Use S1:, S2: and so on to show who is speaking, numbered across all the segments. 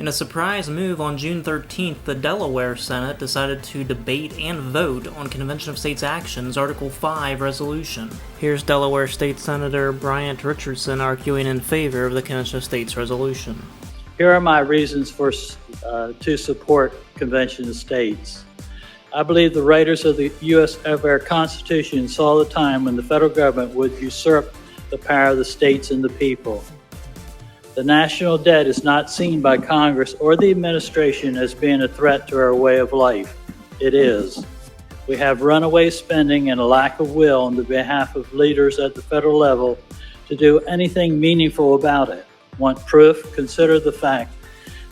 S1: In a surprise move, on June 13th, the Delaware Senate decided to debate and vote on Convention of States Action's Article 5 resolution. Here's Delaware State Senator Bryant Richardson arguing in favor of the Convention of States resolution.
S2: Here are my reasons to support Convention of States. I believe the writers of our Constitution saw the time when the federal government would usurp the power of the states and the people. The national debt is not seen by Congress or the administration as being a threat to our way of life. It is. We have runaway spending and a lack of will on the behalf of leaders at the federal level to do anything meaningful about it. Want proof? Consider the fact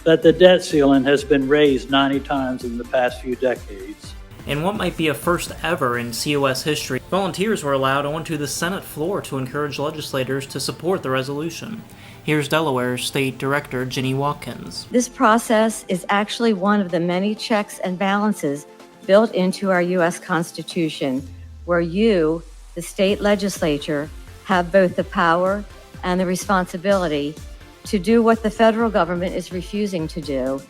S2: that the debt ceiling has been raised 90 times in the past few decades.
S1: In what might be a first ever in COS history, volunteers were allowed onto the Senate floor to encourage legislators to support the resolution. Here's Delaware's State Director Ginny Watkins.
S3: This process is actually one of the many checks and balances built into our U.S. Constitution, where you, the state legislature, have both the power and the responsibility to do what the federal government is refusing to do,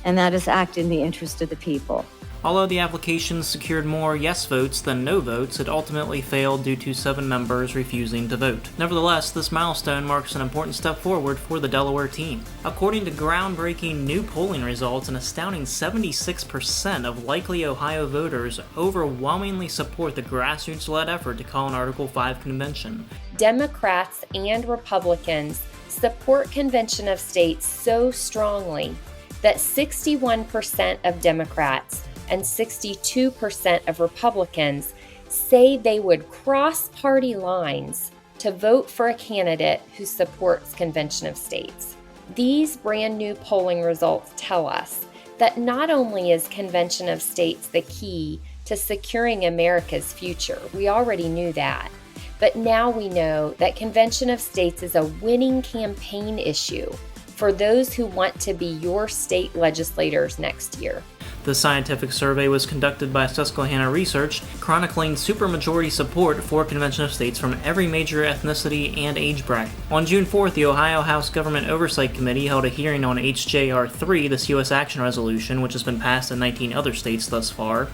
S3: and that is act in the interest of the people.
S1: Although the application secured more yes votes than no votes, it ultimately failed due to 7 members refusing to vote. Nevertheless, this milestone marks an important step forward for the Delaware team. According to groundbreaking new polling results, an astounding 76% of likely Ohio voters overwhelmingly support the grassroots-led effort to call an Article 5 convention.
S4: Democrats and Republicans support Convention of States so strongly that 61% of Democrats and 62% of Republicans say they would cross party lines to vote for a candidate who supports Convention of States. These brand new polling results tell us that not only is Convention of States the key to securing America's future, we already knew that, but now we know that Convention of States is a winning campaign issue for those who want to be your state legislators next year.
S1: The scientific survey was conducted by Susquehanna Research, chronicling supermajority support for Convention of States from every major ethnicity and age bracket. On June 4th, the Ohio House Government Oversight Committee held a hearing on HJR 3, the COS Action Resolution, which has been passed in 19 other states thus far.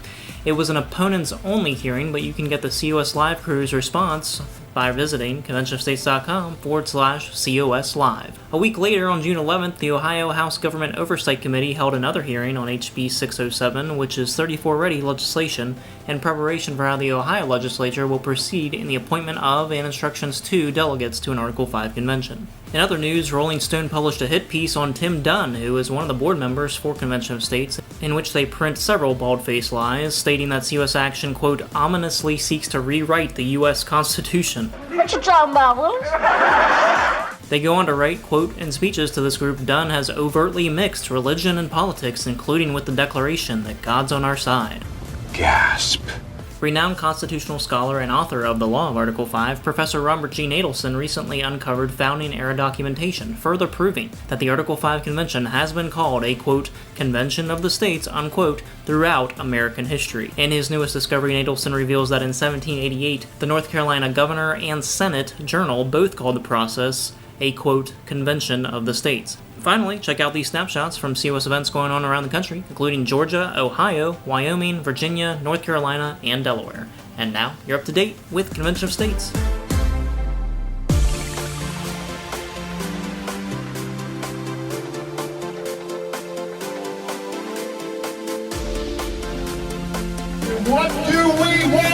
S1: It was an opponents-only hearing, but you can get the COS Live crew's response by visiting conventionofstates.com/COS Live. A week later, on June 11th, the Ohio House Government Oversight Committee held another hearing on HB 607, which is 34-ready legislation in preparation for how the Ohio legislature will proceed in the appointment of and instructions to delegates to an Article 5 convention. In other news, Rolling Stone published a hit piece on Tim Dunn, who is one of the board members for Convention of States, in which they print several bald-faced lies, stating that COS Action, quote, ominously seeks to rewrite the U.S. Constitution.
S5: What you talking about, Willis?
S1: They go on to write, quote, in speeches to this group, Dunn has overtly mixed religion and politics, including with the declaration that God's on our side.
S6: Gasp.
S1: Renowned constitutional scholar and author of The Law of Article 5, Professor Robert G. Nadelson recently uncovered founding-era documentation, further proving that the Article 5 Convention has been called a, quote, convention of the states, unquote, throughout American history. In his newest discovery, Nadelson reveals that in 1788, the North Carolina Governor and Senate Journal both called the process a, quote, convention of the states. Finally, check out these snapshots from COS events going on around the country, including Georgia, Ohio, Wyoming, Virginia, North Carolina, and Delaware. And now, you're up to date with Convention of States.
S6: What do we want?